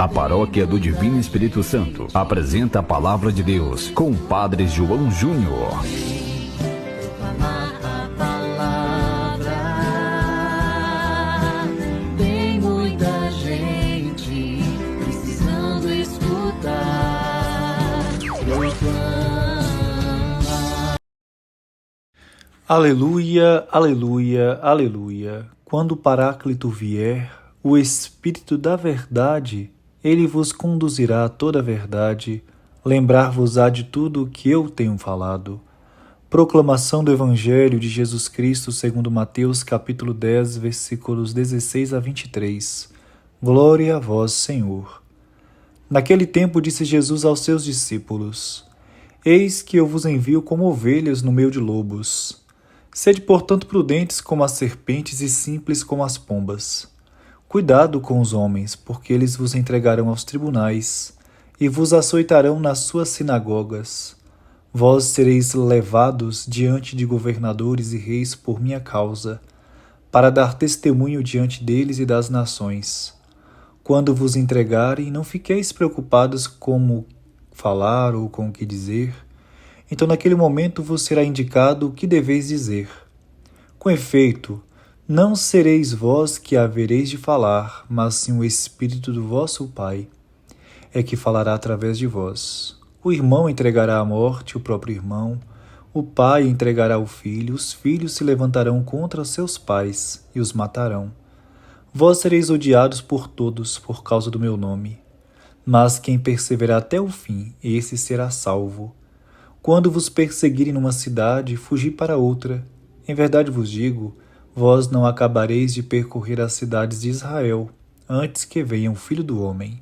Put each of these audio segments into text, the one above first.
A Paróquia do Divino Espírito Santo apresenta a Palavra de Deus com o Padre João Júnior. Tem muita gente precisando escutar. Aleluia, aleluia, aleluia. Quando o Paráclito vier, o Espírito da Verdade, ele vos conduzirá a toda a verdade, lembrar-vos-á de tudo o que eu tenho falado. Proclamação do Evangelho de Jesus Cristo segundo Mateus capítulo 10, versículos 16 a 23. Glória a vós, Senhor. Naquele tempo disse Jesus aos seus discípulos: Eis que eu vos envio como ovelhas no meio de lobos. Sede, portanto, prudentes como as serpentes e simples como as pombas. Cuidado com os homens, porque eles vos entregarão aos tribunais e vos açoitarão nas suas sinagogas. Vós sereis levados diante de governadores e reis por minha causa, para dar testemunho diante deles e das nações. Quando vos entregarem, não fiqueis preocupados como falar ou com o que dizer. Então naquele momento vos será indicado o que deveis dizer. Com efeito, não sereis vós que havereis de falar, mas sim o Espírito do vosso Pai, é que falará através de vós. O irmão entregará à morte o próprio irmão, o pai entregará o filho, os filhos se levantarão contra seus pais e os matarão. Vós sereis odiados por todos por causa do meu nome, mas quem perseverar até o fim, esse será salvo. Quando vos perseguirem numa cidade, fugi para outra. Em verdade vos digo, vós não acabareis de percorrer as cidades de Israel, antes que venha o Filho do Homem.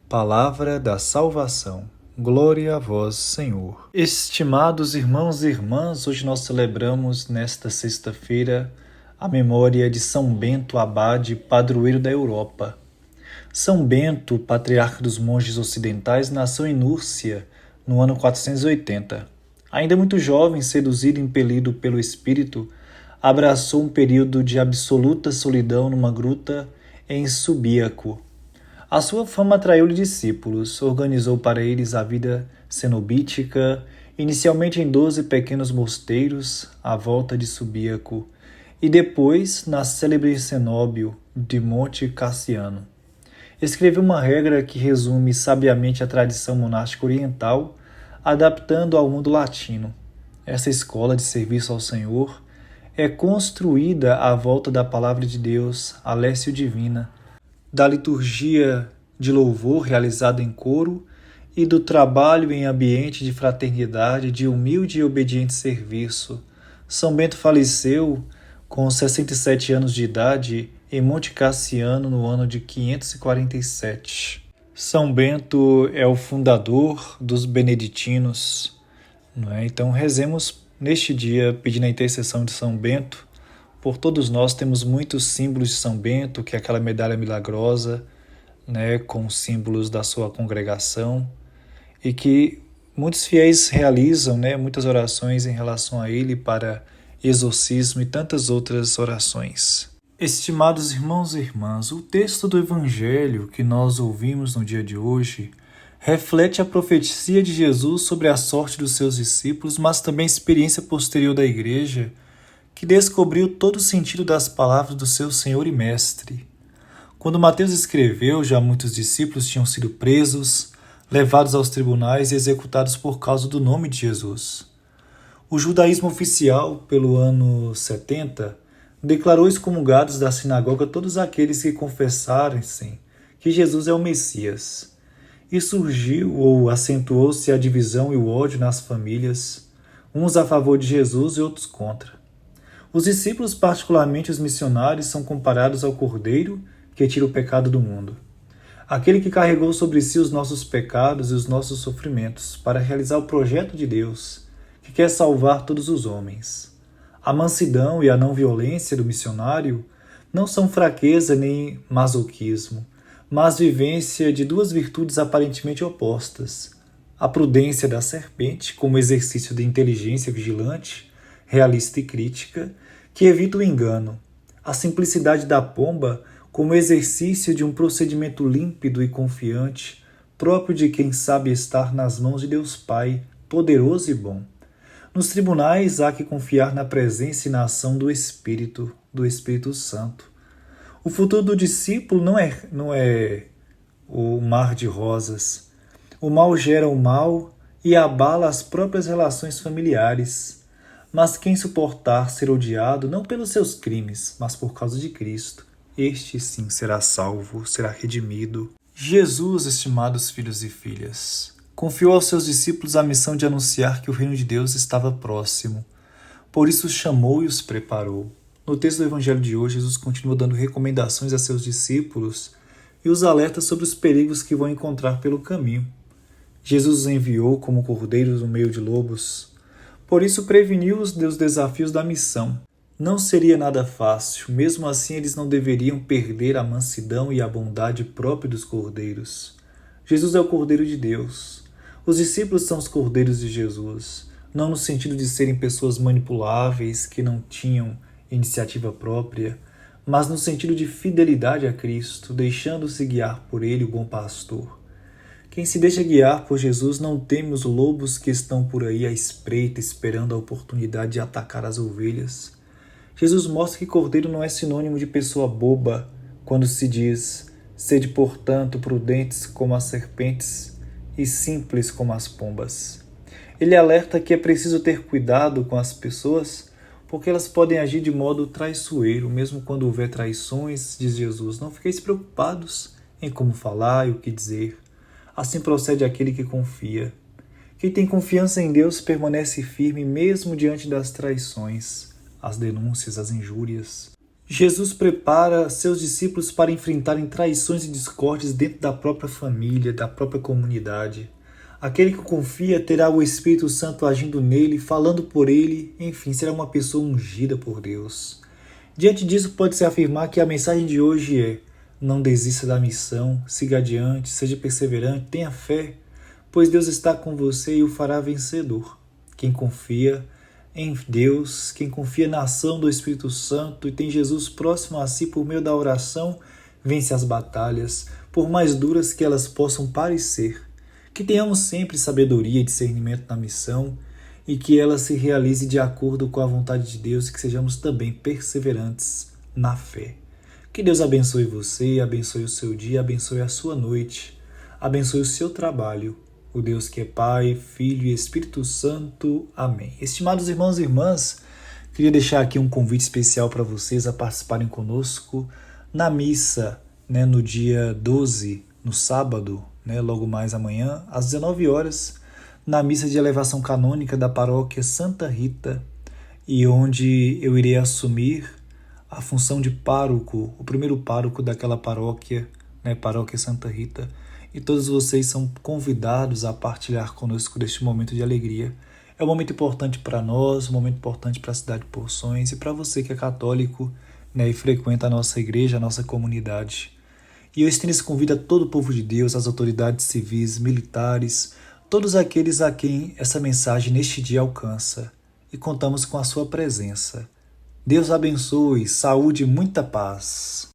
Palavra da salvação. Glória a vós, Senhor. Estimados irmãos e irmãs, hoje nós celebramos, nesta sexta-feira, a memória de São Bento Abade, padroeiro da Europa. São Bento, patriarca dos monges ocidentais, nasceu em Núrcia, no ano 480. Ainda muito jovem, seduzido e impelido pelo Espírito, abraçou um período de absoluta solidão numa gruta em Subíaco. A sua fama atraiu-lhe discípulos, organizou para eles a vida cenobítica, inicialmente em 12 pequenos mosteiros à volta de Subíaco, e depois na célebre cenóbio de Monte Cassiano. Escreveu uma regra que resume sabiamente a tradição monástica oriental, adaptando ao mundo latino. Essa escola de serviço ao Senhor é construída à volta da palavra de Deus, a lécio divina, da liturgia de louvor realizada em coro e do trabalho em ambiente de fraternidade, de humilde e obediente serviço. São Bento faleceu com 67 anos de idade em Monte Cassiano no ano de 547. São Bento é o fundador dos beneditinos, não é? Então rezemos neste dia pedindo a intercessão de São Bento. Por todos nós temos muitos símbolos de São Bento, que é aquela medalha milagrosa, né, com símbolos da sua congregação, e que muitos fiéis realizam, né, muitas orações em relação a ele para exorcismo e tantas outras orações. Estimados irmãos e irmãs, o texto do Evangelho que nós ouvimos no dia de hoje reflete a profecia de Jesus sobre a sorte dos seus discípulos, mas também a experiência posterior da Igreja, que descobriu todo o sentido das palavras do seu Senhor e Mestre. Quando Mateus escreveu, já muitos discípulos tinham sido presos, levados aos tribunais e executados por causa do nome de Jesus. O judaísmo oficial, pelo ano 70, declarou excomungados da sinagoga todos aqueles que confessassem que Jesus é o Messias. E surgiu ou acentuou-se a divisão e o ódio nas famílias, uns a favor de Jesus e outros contra. Os discípulos, particularmente os missionários, são comparados ao Cordeiro que tira o pecado do mundo. Aquele que carregou sobre si os nossos pecados e os nossos sofrimentos para realizar o projeto de Deus, que quer salvar todos os homens. A mansidão e a não violência do missionário não são fraqueza nem masoquismo, mas vivência de duas virtudes aparentemente opostas. A prudência da serpente, como exercício de inteligência vigilante, realista e crítica, que evita o engano. A simplicidade da pomba, como exercício de um procedimento límpido e confiante, próprio de quem sabe estar nas mãos de Deus Pai, poderoso e bom. Nos tribunais há que confiar na presença e na ação do Espírito Santo. O futuro do discípulo não é o mar de rosas. O mal gera o mal e abala as próprias relações familiares. Mas quem suportar ser odiado não pelos seus crimes, mas por causa de Cristo, este sim será salvo, será redimido. Jesus, estimados filhos e filhas, confiou aos seus discípulos a missão de anunciar que o reino de Deus estava próximo. Por isso os chamou e os preparou. No texto do Evangelho de hoje, Jesus continua dando recomendações a seus discípulos e os alerta sobre os perigos que vão encontrar pelo caminho. Jesus os enviou como cordeiros no meio de lobos. Por isso preveniu-os dos desafios da missão. Não seria nada fácil, mesmo assim eles não deveriam perder a mansidão e a bondade própria dos cordeiros. Jesus é o Cordeiro de Deus. Os discípulos são os cordeiros de Jesus, não no sentido de serem pessoas manipuláveis que não tinham iniciativa própria, mas no sentido de fidelidade a Cristo, deixando-se guiar por Ele, o bom pastor. Quem se deixa guiar por Jesus não teme os lobos que estão por aí à espreita, esperando a oportunidade de atacar as ovelhas. Jesus mostra que cordeiro não é sinônimo de pessoa boba quando se diz: sede, portanto, prudentes como as serpentes e simples como as pombas. Ele alerta que é preciso ter cuidado com as pessoas, porque elas podem agir de modo traiçoeiro, mesmo quando houver traições, diz Jesus. Não fiqueis preocupados em como falar e o que dizer. Assim procede aquele que confia. Quem tem confiança em Deus permanece firme mesmo diante das traições, as denúncias, as injúrias. Jesus prepara seus discípulos para enfrentarem traições e discórdias dentro da própria família, da própria comunidade. Aquele que confia terá o Espírito Santo agindo nele, falando por ele, enfim, será uma pessoa ungida por Deus. Diante disso, pode-se afirmar que a mensagem de hoje é: não desista da missão, siga adiante, seja perseverante, tenha fé, pois Deus está com você e o fará vencedor. Quem confia em Deus, quem confia na ação do Espírito Santo e tem Jesus próximo a si por meio da oração, vence as batalhas, por mais duras que elas possam parecer. Que tenhamos sempre sabedoria e discernimento na missão e que ela se realize de acordo com a vontade de Deus e que sejamos também perseverantes na fé. Que Deus abençoe você, abençoe o seu dia, abençoe a sua noite, abençoe o seu trabalho. O Deus que é Pai, Filho e Espírito Santo. Amém. Estimados irmãos e irmãs, queria deixar aqui um convite especial para vocês a participarem conosco na missa, no dia 12, no sábado, logo mais amanhã, às 19 horas, na missa de elevação canônica da paróquia Santa Rita, e onde eu irei assumir a função de pároco, o primeiro pároco daquela paróquia, paróquia Santa Rita. E todos vocês são convidados a partilhar conosco deste momento de alegria. É um momento importante para nós, um momento importante para a cidade de Porções e para você que é católico, e frequenta a nossa igreja, a nossa comunidade. E eu estendo esse convite a todo o povo de Deus, às autoridades civis, militares, todos aqueles a quem essa mensagem neste dia alcança. E contamos com a sua presença. Deus abençoe, saúde e muita paz.